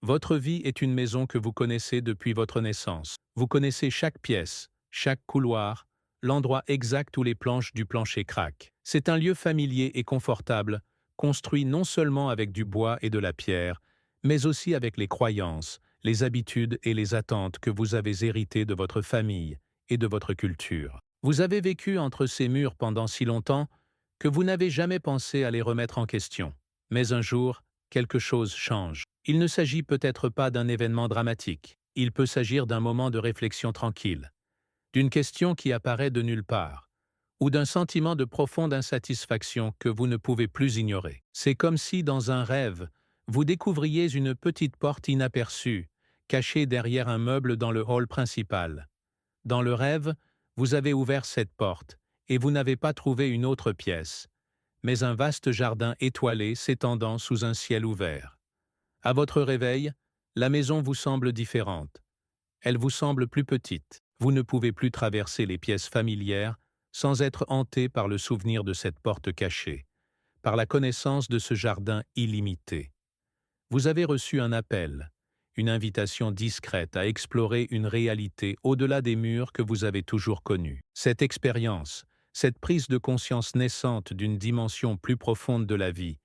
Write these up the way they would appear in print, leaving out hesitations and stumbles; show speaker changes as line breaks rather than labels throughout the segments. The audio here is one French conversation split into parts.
Votre vie est une maison que vous connaissez depuis votre naissance. Vous connaissez chaque pièce, chaque couloir, l'endroit exact où les planches du plancher craquent. C'est un lieu familier et confortable, construit non seulement avec du bois et de la pierre, mais aussi avec les croyances, les habitudes et les attentes que vous avez héritées de votre famille et de votre culture. Vous avez vécu entre ces murs pendant si longtemps que vous n'avez jamais pensé à les remettre en question. Mais un jour, quelque chose change. Il ne s'agit peut-être pas d'un événement dramatique. Il peut s'agir d'un moment de réflexion tranquille, d'une question qui apparaît de nulle part, ou d'un sentiment de profonde insatisfaction que vous ne pouvez plus ignorer. C'est comme si, dans un rêve, vous découvriez une petite porte inaperçue, cachée derrière un meuble dans le hall principal. Dans le rêve, vous avez ouvert cette porte, et vous n'avez pas trouvé une autre pièce, mais un vaste jardin étoilé s'étendant sous un ciel ouvert. À votre réveil, la maison vous semble différente. Elle vous semble plus petite. Vous ne pouvez plus traverser les pièces familières sans être hanté par le souvenir de cette porte cachée, par la connaissance de ce jardin illimité. Vous avez reçu un appel, une invitation discrète à explorer une réalité au-delà des murs que vous avez toujours connus. Cette expérience, cette prise de conscience naissante d'une dimension plus profonde de la vie,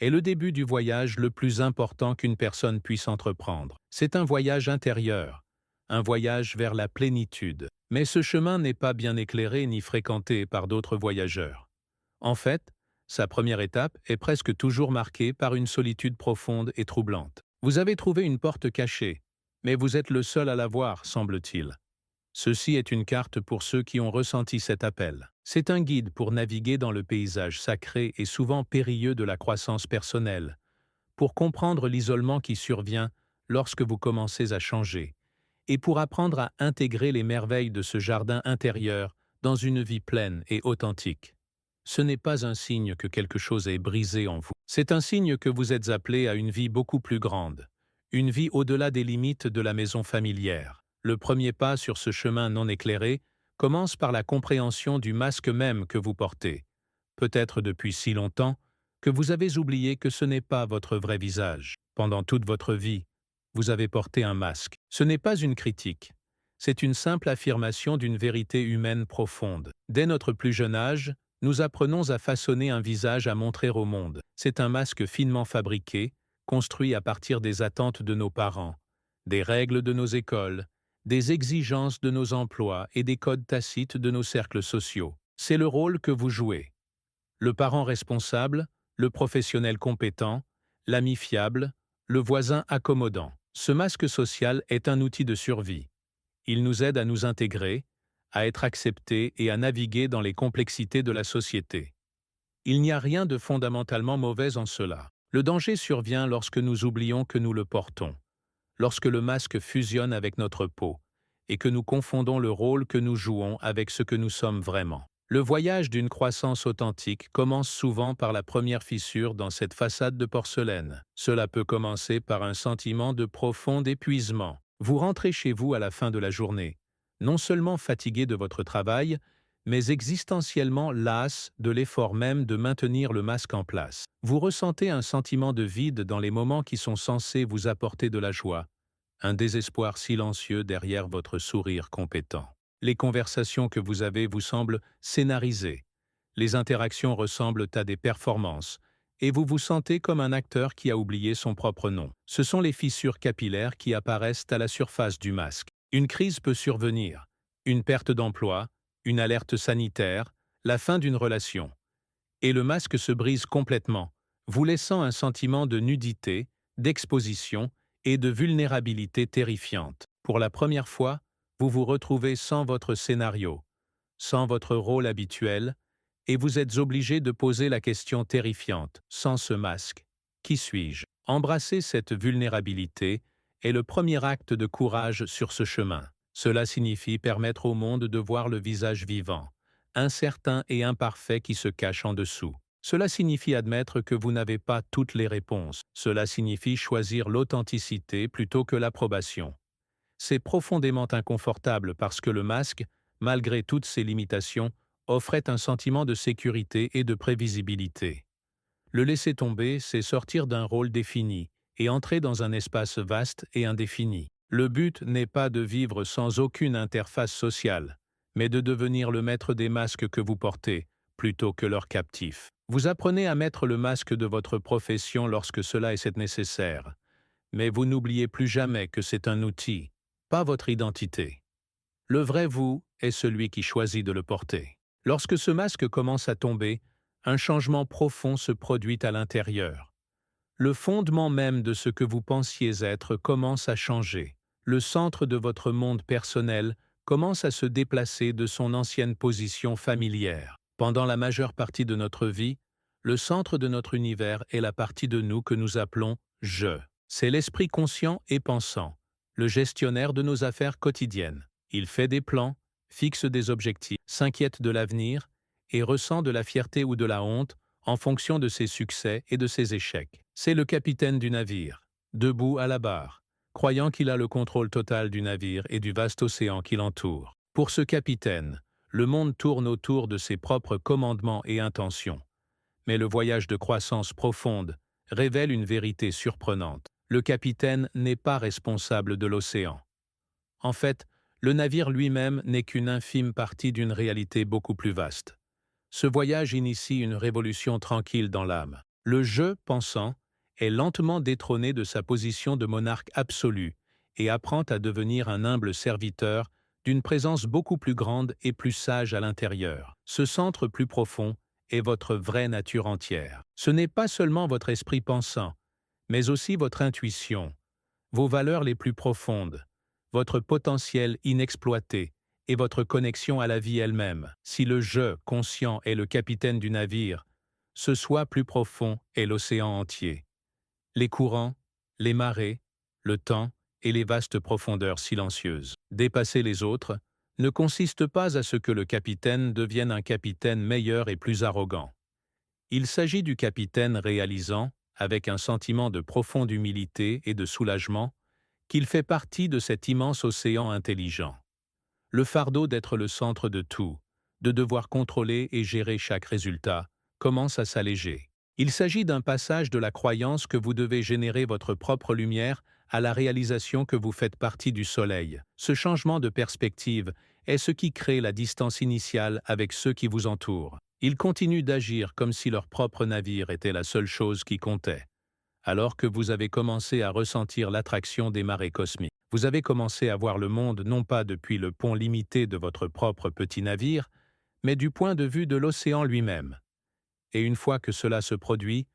est le début du voyage le plus important qu'une personne puisse entreprendre. C'est un voyage intérieur, un voyage vers la plénitude. Mais ce chemin n'est pas bien éclairé ni fréquenté par d'autres voyageurs. En fait, sa première étape est presque toujours marquée par une solitude profonde et troublante. Vous avez trouvé une porte cachée, mais vous êtes le seul à la voir, semble-t-il. Ceci est une carte pour ceux qui ont ressenti cet appel. C'est un guide pour naviguer dans le paysage sacré et souvent périlleux de la croissance personnelle, pour comprendre l'isolement qui survient lorsque vous commencez à changer, et pour apprendre à intégrer les merveilles de ce jardin intérieur dans une vie pleine et authentique. Ce n'est pas un signe que quelque chose est brisé en vous. C'est un signe que vous êtes appelé à une vie beaucoup plus grande, une vie au-delà des limites de la maison familière. Le premier pas sur ce chemin non éclairé commence par la compréhension du masque même que vous portez, peut-être depuis si longtemps que vous avez oublié que ce n'est pas votre vrai visage. Pendant toute votre vie, vous avez porté un masque. Ce n'est pas une critique, c'est une simple affirmation d'une vérité humaine profonde. Dès notre plus jeune âge, nous apprenons à façonner un visage à montrer au monde. C'est un masque finement fabriqué, construit à partir des attentes de nos parents, des règles de nos écoles, des exigences de nos emplois et des codes tacites de nos cercles sociaux. C'est le rôle que vous jouez. Le parent responsable, le professionnel compétent, l'ami fiable, le voisin accommodant. Ce masque social est un outil de survie. Il nous aide à nous intégrer, à être acceptés et à naviguer dans les complexités de la société. Il n'y a rien de fondamentalement mauvais en cela. Le danger survient lorsque nous oublions que nous le portons, lorsque le masque fusionne avec notre peau, et que nous confondons le rôle que nous jouons avec ce que nous sommes vraiment. Le voyage d'une croissance authentique commence souvent par la première fissure dans cette façade de porcelaine. Cela peut commencer par un sentiment de profond épuisement. Vous rentrez chez vous à la fin de la journée, non seulement fatigué de votre travail, mais existentiellement las de l'effort même de maintenir le masque en place. Vous ressentez un sentiment de vide dans les moments qui sont censés vous apporter de la joie, un désespoir silencieux derrière votre sourire compétent. Les conversations que vous avez vous semblent scénarisées, les interactions ressemblent à des performances, et vous vous sentez comme un acteur qui a oublié son propre nom. Ce sont les fissures capillaires qui apparaissent à la surface du masque. Une crise peut survenir, une perte d'emploi, une alerte sanitaire, la fin d'une relation. Et le masque se brise complètement, vous laissant un sentiment de nudité, d'exposition et de vulnérabilité terrifiante. Pour la première fois, vous vous retrouvez sans votre scénario, sans votre rôle habituel, et vous êtes obligé de poser la question terrifiante, sans ce masque. Qui suis-je? Embrasser cette vulnérabilité est le premier acte de courage sur ce chemin. Cela signifie permettre au monde de voir le visage vivant, incertain et imparfait qui se cache en dessous. Cela signifie admettre que vous n'avez pas toutes les réponses. Cela signifie choisir l'authenticité plutôt que l'approbation. C'est profondément inconfortable parce que le masque, malgré toutes ses limitations, offrait un sentiment de sécurité et de prévisibilité. Le laisser tomber, c'est sortir d'un rôle défini, et entrer dans un espace vaste et indéfini. Le but n'est pas de vivre sans aucune interface sociale, mais de devenir le maître des masques que vous portez, plutôt que leur captif. Vous apprenez à mettre le masque de votre profession lorsque cela est nécessaire, mais vous n'oubliez plus jamais que c'est un outil, pas votre identité. Le vrai vous est celui qui choisit de le porter. Lorsque ce masque commence à tomber, un changement profond se produit à l'intérieur. Le fondement même de ce que vous pensiez être commence à changer. Le centre de votre monde personnel commence à se déplacer de son ancienne position familière. Pendant la majeure partie de notre vie, le centre de notre univers est la partie de nous que nous appelons « je ». C'est l'esprit conscient et pensant, le gestionnaire de nos affaires quotidiennes. Il fait des plans, fixe des objectifs, s'inquiète de l'avenir et ressent de la fierté ou de la honte en fonction de ses succès et de ses échecs. C'est le capitaine du navire, debout à la barre, croyant qu'il a le contrôle total du navire et du vaste océan qui l'entoure. Pour ce capitaine, le monde tourne autour de ses propres commandements et intentions. Mais le voyage de croissance profonde révèle une vérité surprenante. Le capitaine n'est pas responsable de l'océan. En fait, le navire lui-même n'est qu'une infime partie d'une réalité beaucoup plus vaste. Ce voyage initie une révolution tranquille dans l'âme. Le je pensant est lentement détrôné de sa position de monarque absolu et apprend à devenir un humble serviteur d'une présence beaucoup plus grande et plus sage à l'intérieur. Ce centre plus profond est votre vraie nature entière. Ce n'est pas seulement votre esprit pensant, mais aussi votre intuition, vos valeurs les plus profondes, votre potentiel inexploité et votre connexion à la vie elle-même. Si le je conscient est le capitaine du navire, ce soi plus profond est l'océan entier. Les courants, les marées, le temps et les vastes profondeurs silencieuses. Dépasser les autres ne consiste pas à ce que le capitaine devienne un capitaine meilleur et plus arrogant. Il s'agit du capitaine réalisant, avec un sentiment de profonde humilité et de soulagement, qu'il fait partie de cet immense océan intelligent. Le fardeau d'être le centre de tout, de devoir contrôler et gérer chaque résultat, commence à s'alléger. Il s'agit d'un passage de la croyance que vous devez générer votre propre lumière à la réalisation que vous faites partie du soleil. Ce changement de perspective est ce qui crée la distance initiale avec ceux qui vous entourent. Ils continuent d'agir comme si leur propre navire était la seule chose qui comptait. Alors que vous avez commencé à ressentir l'attraction des marées cosmiques. Vous avez commencé à voir le monde non pas depuis le pont limité de votre propre petit navire, mais du point de vue de l'océan lui-même. Et une fois que cela se produit,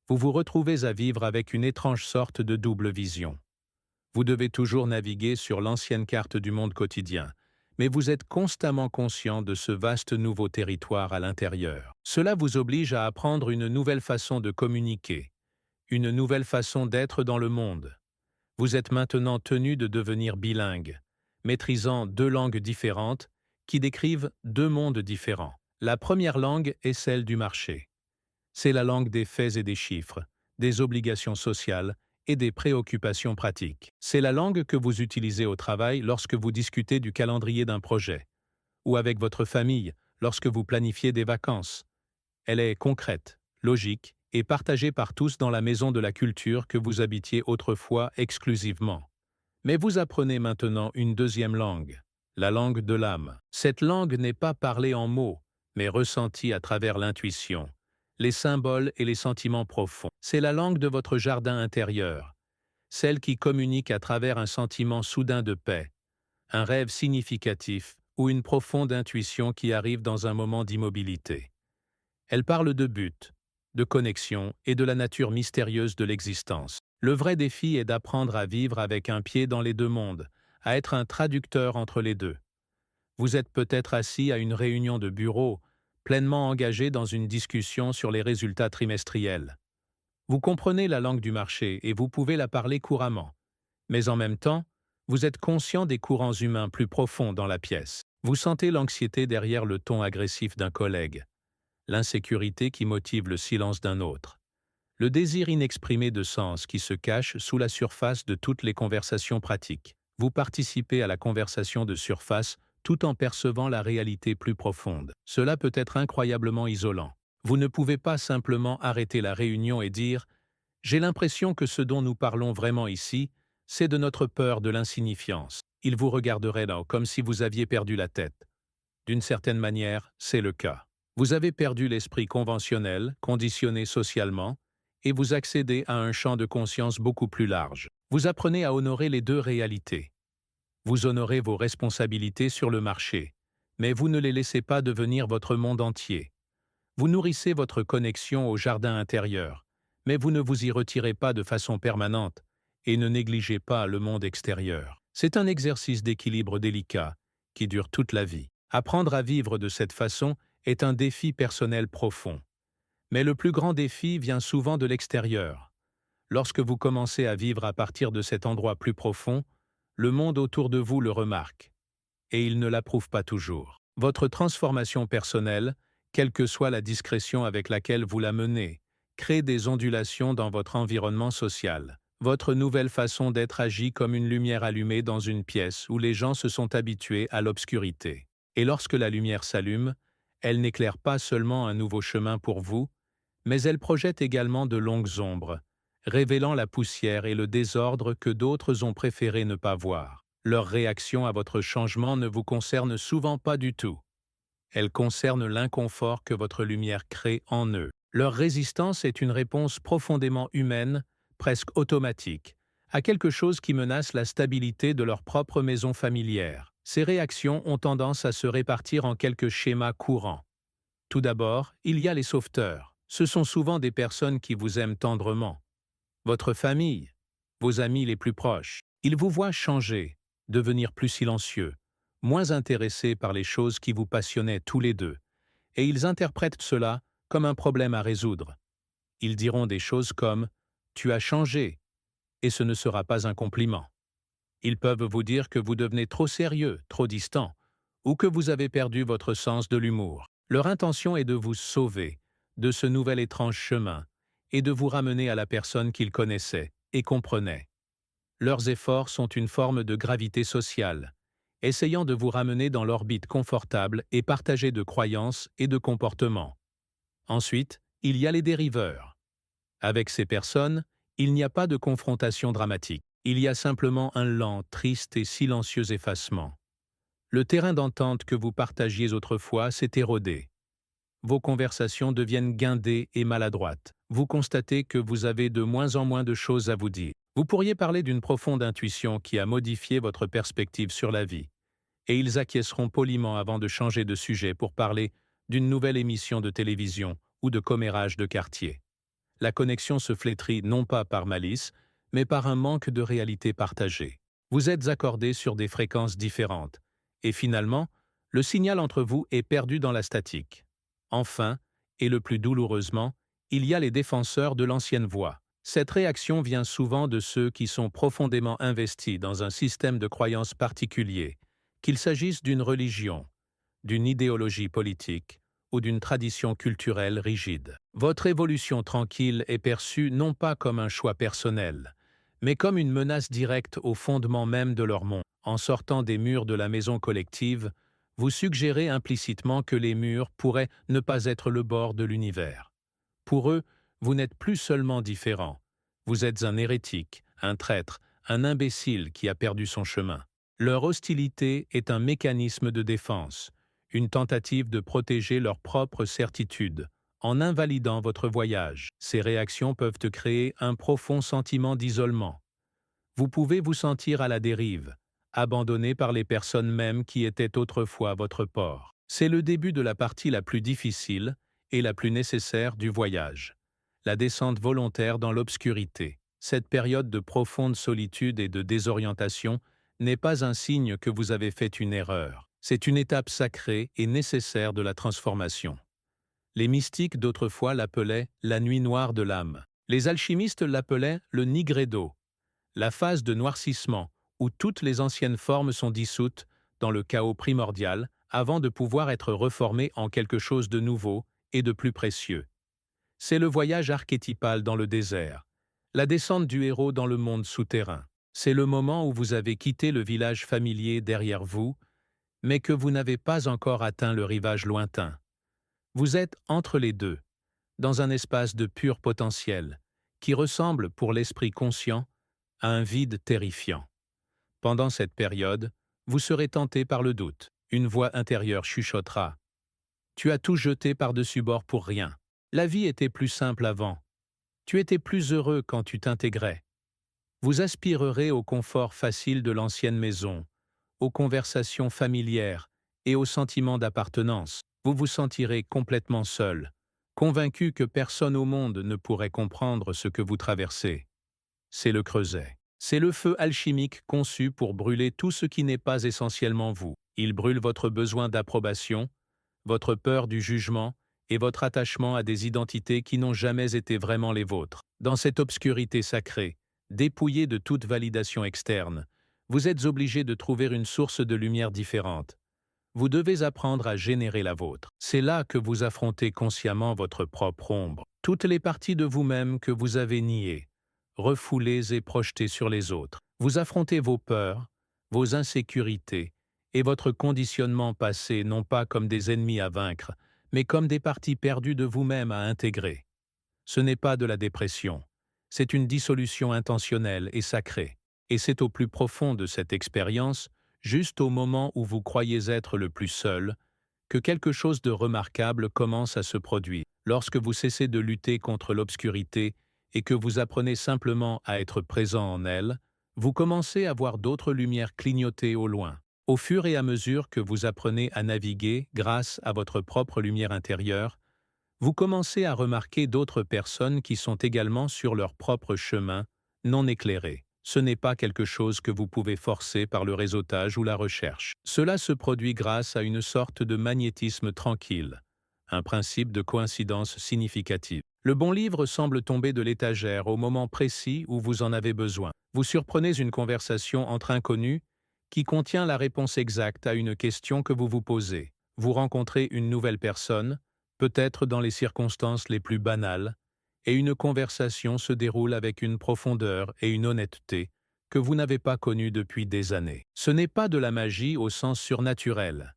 vous vous retrouvez à vivre avec une étrange sorte de double vision. Vous devez toujours naviguer sur l'ancienne carte du monde quotidien, mais vous êtes constamment conscient de ce vaste nouveau territoire à l'intérieur. Cela vous oblige à apprendre une nouvelle façon de communiquer, une nouvelle façon d'être dans le monde. Vous êtes maintenant tenu de devenir bilingue, maîtrisant deux langues différentes qui décrivent deux mondes différents. La première langue est celle du marché. C'est la langue des faits et des chiffres, des obligations sociales et des préoccupations pratiques. C'est la langue que vous utilisez au travail lorsque vous discutez du calendrier d'un projet, ou avec votre famille lorsque vous planifiez des vacances. Elle est concrète, logique et partagée par tous dans la maison de la culture que vous habitiez autrefois exclusivement. Mais vous apprenez maintenant une deuxième langue, la langue de l'âme. Cette langue n'est pas parlée en mots, mais ressentie à travers l'intuition, les symboles et les sentiments profonds. C'est la langue de votre jardin intérieur, celle qui communique à travers un sentiment soudain de paix, un rêve significatif ou une profonde intuition qui arrive dans un moment d'immobilité. Elle parle de but, de connexion et de la nature mystérieuse de l'existence. Le vrai défi est d'apprendre à vivre avec un pied dans les deux mondes, à être un traducteur entre les deux. Vous êtes peut-être assis à une réunion de bureau, pleinement engagé dans une discussion sur les résultats trimestriels. Vous comprenez la langue du marché et vous pouvez la parler couramment. Mais en même temps, vous êtes conscient des courants humains plus profonds dans la pièce. Vous sentez l'anxiété derrière le ton agressif d'un collègue, l'insécurité qui motive le silence d'un autre, le désir inexprimé de sens qui se cache sous la surface de toutes les conversations pratiques. Vous participez à la conversation de surface tout en percevant la réalité plus profonde. Cela peut être incroyablement isolant. Vous ne pouvez pas simplement arrêter la réunion et dire « J'ai l'impression que ce dont nous parlons vraiment ici, c'est de notre peur de l'insignifiance. Il vous regarderait là comme si vous aviez perdu la tête. D'une certaine manière, c'est le cas. Vous avez perdu l'esprit conventionnel, conditionné socialement, et vous accédez à un champ de conscience beaucoup plus large. Vous apprenez à honorer les deux réalités. Vous honorez vos responsabilités sur le marché, mais vous ne les laissez pas devenir votre monde entier. Vous nourrissez votre connexion au jardin intérieur, mais vous ne vous y retirez pas de façon permanente et ne négligez pas le monde extérieur. C'est un exercice d'équilibre délicat qui dure toute la vie. Apprendre à vivre de cette façon est un défi personnel profond. Mais le plus grand défi vient souvent de l'extérieur. Lorsque vous commencez à vivre à partir de cet endroit plus profond, le monde autour de vous le remarque. Et il ne l'approuve pas toujours. Votre transformation personnelle, quelle que soit la discrétion avec laquelle vous la menez, crée des ondulations dans votre environnement social. Votre nouvelle façon d'être agit comme une lumière allumée dans une pièce où les gens se sont habitués à l'obscurité. Et lorsque la lumière s'allume, elle n'éclaire pas seulement un nouveau chemin pour vous, mais elle projette également de longues ombres, révélant la poussière et le désordre que d'autres ont préféré ne pas voir. Leur réaction à votre changement ne vous concerne souvent pas du tout. Elle concerne l'inconfort que votre lumière crée en eux. Leur résistance est une réponse profondément humaine, presque automatique, à quelque chose qui menace la stabilité de leur propre maison familière. Ces réactions ont tendance à se répartir en quelques schémas courants. Tout d'abord, il y a les sauveteurs. Ce sont souvent des personnes qui vous aiment tendrement. Votre famille, vos amis les plus proches. Ils vous voient changer, devenir plus silencieux, moins intéressés par les choses qui vous passionnaient tous les deux, et ils interprètent cela comme un problème à résoudre. Ils diront des choses comme « tu as changé » et ce ne sera pas un compliment. Ils peuvent vous dire que vous devenez trop sérieux, trop distant, ou que vous avez perdu votre sens de l'humour. Leur intention est de vous sauver de ce nouvel étrange chemin et de vous ramener à la personne qu'ils connaissaient et comprenaient. Leurs efforts sont une forme de gravité sociale, essayant de vous ramener dans l'orbite confortable et partagée de croyances et de comportements. Ensuite, il y a les dériveurs. Avec ces personnes, il n'y a pas de confrontation dramatique. Il y a simplement un lent, triste et silencieux effacement. Le terrain d'entente que vous partagiez autrefois s'est érodé. Vos conversations deviennent guindées et maladroites. Vous constatez que vous avez de moins en moins de choses à vous dire. Vous pourriez parler d'une profonde intuition qui a modifié votre perspective sur la vie. Et ils acquiesceront poliment avant de changer de sujet pour parler d'une nouvelle émission de télévision ou de commérage de quartier. La connexion se flétrit non pas par malice, mais par un manque de réalité partagée. Vous êtes accordés sur des fréquences différentes, et finalement, le signal entre vous est perdu dans la statique. Enfin, et le plus douloureusement, il y a les défenseurs de l'ancienne voie. Cette réaction vient souvent de ceux qui sont profondément investis dans un système de croyances particulier, qu'il s'agisse d'une religion, d'une idéologie politique ou d'une tradition culturelle rigide. Votre évolution tranquille est perçue non pas comme un choix personnel, mais comme une menace directe au fondement même de leur monde. En sortant des murs de la maison collective, vous suggérez implicitement que les murs pourraient ne pas être le bord de l'univers. Pour eux, vous n'êtes plus seulement différent. Vous êtes un hérétique, un traître, un imbécile qui a perdu son chemin. Leur hostilité est un mécanisme de défense, une tentative de protéger leur propre certitude, en invalidant votre voyage. Ces réactions peuvent te créer un profond sentiment d'isolement. Vous pouvez vous sentir à la dérive, abandonné par les personnes mêmes qui étaient autrefois votre port. C'est le début de la partie la plus difficile et la plus nécessaire du voyage, la descente volontaire dans l'obscurité. Cette période de profonde solitude et de désorientation n'est pas un signe que vous avez fait une erreur. C'est une étape sacrée et nécessaire de la transformation. Les mystiques d'autrefois l'appelaient la nuit noire de l'âme. Les alchimistes l'appelaient le nigredo, la phase de noircissement où toutes les anciennes formes sont dissoutes dans le chaos primordial avant de pouvoir être reformées en quelque chose de nouveau et de plus précieux. C'est le voyage archétypal dans le désert, la descente du héros dans le monde souterrain. C'est le moment où vous avez quitté le village familier derrière vous, mais que vous n'avez pas encore atteint le rivage lointain. Vous êtes entre les deux, dans un espace de pur potentiel, qui ressemble, pour l'esprit conscient, à un vide terrifiant. Pendant cette période, vous serez tenté par le doute. Une voix intérieure chuchotera. Tu as tout jeté par-dessus bord pour rien. La vie était plus simple avant. Tu étais plus heureux quand tu t'intégrais. Vous aspirerez au confort facile de l'ancienne maison, aux conversations familières et au sentiment d'appartenance. Vous vous sentirez complètement seul, convaincu que personne au monde ne pourrait comprendre ce que vous traversez. C'est le creuset. C'est le feu alchimique conçu pour brûler tout ce qui n'est pas essentiellement vous. Il brûle votre besoin d'approbation, votre peur du jugement et votre attachement à des identités qui n'ont jamais été vraiment les vôtres. Dans cette obscurité sacrée, dépouillée de toute validation externe, vous êtes obligé de trouver une source de lumière différente. Vous devez apprendre à générer la vôtre. C'est là que vous affrontez consciemment votre propre ombre, toutes les parties de vous-même que vous avez niées, refoulées et projetées sur les autres. Vous affrontez vos peurs, vos insécurités et votre conditionnement passé non pas comme des ennemis à vaincre, mais comme des parties perdues de vous-même à intégrer. Ce n'est pas de la dépression, c'est une dissolution intentionnelle et sacrée. Et c'est au plus profond de cette expérience, juste au moment où vous croyez être le plus seul, que quelque chose de remarquable commence à se produire. Lorsque vous cessez de lutter contre l'obscurité et que vous apprenez simplement à être présent en elle, vous commencez à voir d'autres lumières clignoter au loin. Au fur et à mesure que vous apprenez à naviguer grâce à votre propre lumière intérieure, vous commencez à remarquer d'autres personnes qui sont également sur leur propre chemin, non éclairés. Ce n'est pas quelque chose que vous pouvez forcer par le réseautage ou la recherche. Cela se produit grâce à une sorte de magnétisme tranquille, un principe de coïncidence significative. Le bon livre semble tomber de l'étagère au moment précis où vous en avez besoin. Vous surprenez une conversation entre inconnus qui contient la réponse exacte à une question que vous vous posez. Vous rencontrez une nouvelle personne, peut-être dans les circonstances les plus banales, et une conversation se déroule avec une profondeur et une honnêteté que vous n'avez pas connues depuis des années. Ce n'est pas de la magie au sens surnaturel.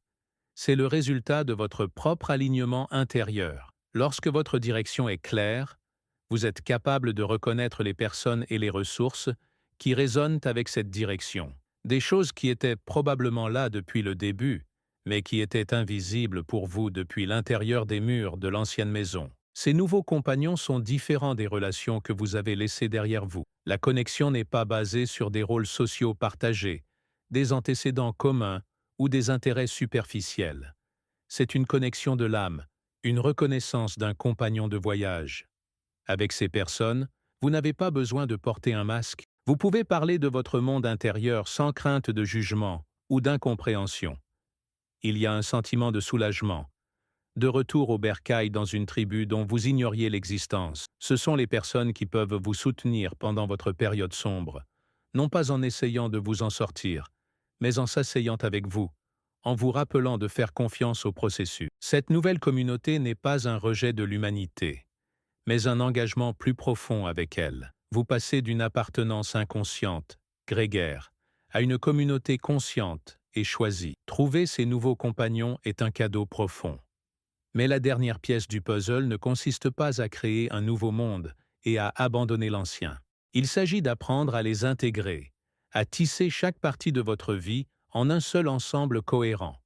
C'est le résultat de votre propre alignement intérieur. Lorsque votre direction est claire, vous êtes capable de reconnaître les personnes et les ressources qui résonnent avec cette direction. Des choses qui étaient probablement là depuis le début, mais qui étaient invisibles pour vous depuis l'intérieur des murs de l'ancienne maison. Ces nouveaux compagnons sont différents des relations que vous avez laissées derrière vous. La connexion n'est pas basée sur des rôles sociaux partagés, des antécédents communs ou des intérêts superficiels. C'est une connexion de l'âme, une reconnaissance d'un compagnon de voyage. Avec ces personnes, vous n'avez pas besoin de porter un masque. Vous pouvez parler de votre monde intérieur sans crainte de jugement ou d'incompréhension. Il y a un sentiment de soulagement, de retour au bercail dans une tribu dont vous ignoriez l'existence. Ce sont les personnes qui peuvent vous soutenir pendant votre période sombre, non pas en essayant de vous en sortir, mais en s'asseyant avec vous, en vous rappelant de faire confiance au processus. Cette nouvelle communauté n'est pas un rejet de l'humanité, mais un engagement plus profond avec elle. Vous passez d'une appartenance inconsciente, grégaire, à une communauté consciente et choisie. Trouver ces nouveaux compagnons est un cadeau profond. Mais la dernière pièce du puzzle ne consiste pas à créer un nouveau monde et à abandonner l'ancien. Il s'agit d'apprendre à les intégrer, à tisser chaque partie de votre vie en un seul ensemble cohérent.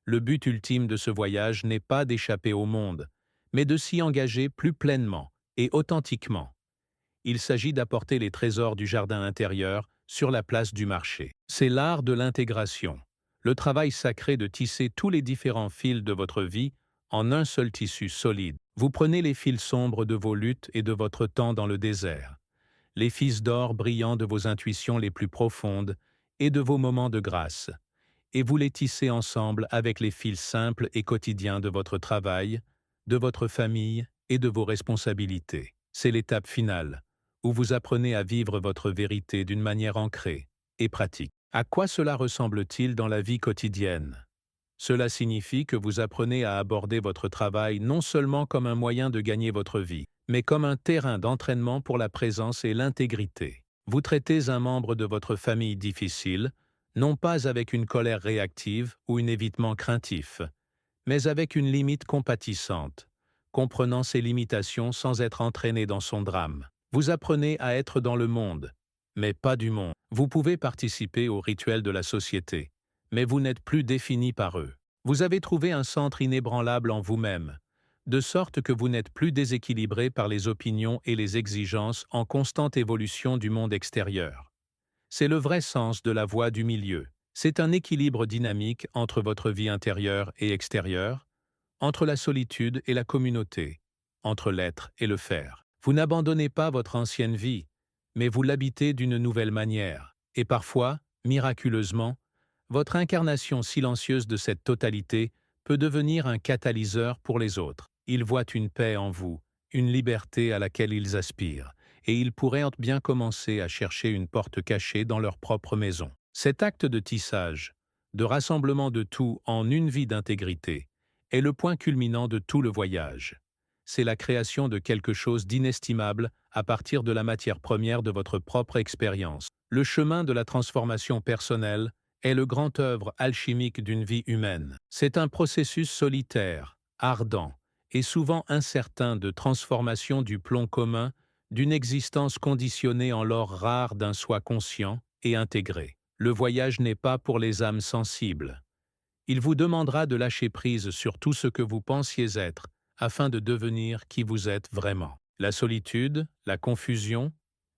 Le but ultime de ce voyage n'est pas d'échapper au monde, mais de s'y engager plus pleinement et authentiquement. Il s'agit d'apporter les trésors du jardin intérieur sur la place du marché. C'est l'art de l'intégration, le travail sacré de tisser tous les différents fils de votre vie en un seul tissu solide. Vous prenez les fils sombres de vos luttes et de votre temps dans le désert, les fils d'or brillants de vos intuitions les plus profondes et de vos moments de grâce, et vous les tissez ensemble avec les fils simples et quotidiens de votre travail, de votre famille et de vos responsabilités. C'est l'étape finale, où vous apprenez à vivre votre vérité d'une manière ancrée et pratique. À quoi cela ressemble-t-il dans la vie quotidienne? Cela signifie que vous apprenez à aborder votre travail non seulement comme un moyen de gagner votre vie, mais comme un terrain d'entraînement pour la présence et l'intégrité. Vous traitez un membre de votre famille difficile, non pas avec une colère réactive ou un évitement craintif, mais avec une limite compatissante, comprenant ses limitations sans être entraîné dans son drame. Vous apprenez à être dans le monde, mais pas du monde. Vous pouvez participer aux rituels de la société, mais vous n'êtes plus défini par eux. Vous avez trouvé un centre inébranlable en vous-même, de sorte que vous n'êtes plus déséquilibré par les opinions et les exigences en constante évolution du monde extérieur. C'est le vrai sens de la voie du milieu. C'est un équilibre dynamique entre votre vie intérieure et extérieure, entre la solitude et la communauté, entre l'être et le faire. Vous n'abandonnez pas votre ancienne vie, mais vous l'habitez d'une nouvelle manière, et parfois, miraculeusement, votre incarnation silencieuse de cette totalité peut devenir un catalyseur pour les autres. Ils voient une paix en vous, une liberté à laquelle ils aspirent, et ils pourraient bien commencer à chercher une porte cachée dans leur propre maison. Cet acte de tissage, de rassemblement de tout en une vie d'intégrité, est le point culminant de tout le voyage. C'est la création de quelque chose d'inestimable à partir de la matière première de votre propre expérience. Le chemin de la transformation personnelle est le grand œuvre alchimique d'une vie humaine. C'est un processus solitaire, ardent et souvent incertain de transformation du plomb commun d'une existence conditionnée en l'or rare d'un soi conscient et intégré. Le voyage n'est pas pour les âmes sensibles. Il vous demandera de lâcher prise sur tout ce que vous pensiez être, afin de devenir qui vous êtes vraiment. La solitude, la confusion,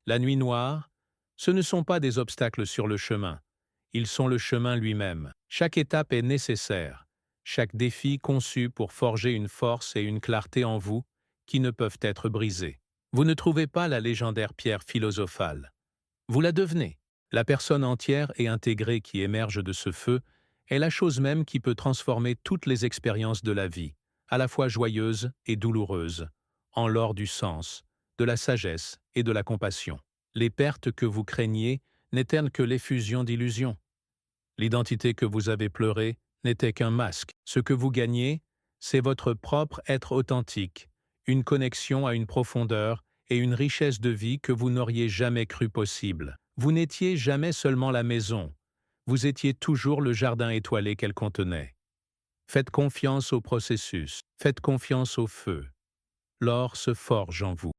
la nuit noire, ce ne sont pas des obstacles sur le chemin, ils sont le chemin lui-même. Chaque étape est nécessaire, chaque défi conçu pour forger une force et une clarté en vous qui ne peuvent être brisées. Vous ne trouvez pas la légendaire pierre philosophale. Vous la devenez. La personne entière et intégrée qui émerge de ce feu est la chose même qui peut transformer toutes les expériences de la vie, à la fois joyeuses et douloureuses, en l'or du sens, de la sagesse et de la compassion. Les pertes que vous craignez n'étaient que l'effusion d'illusions. L'identité que vous avez pleurée n'était qu'un masque. Ce que vous gagnez, c'est votre propre être authentique, une connexion à une profondeur et une richesse de vie que vous n'auriez jamais cru possible. Vous n'étiez jamais seulement la maison, vous étiez toujours le jardin étoilé qu'elle contenait. Faites confiance au processus, faites confiance au feu. L'or se forge en vous.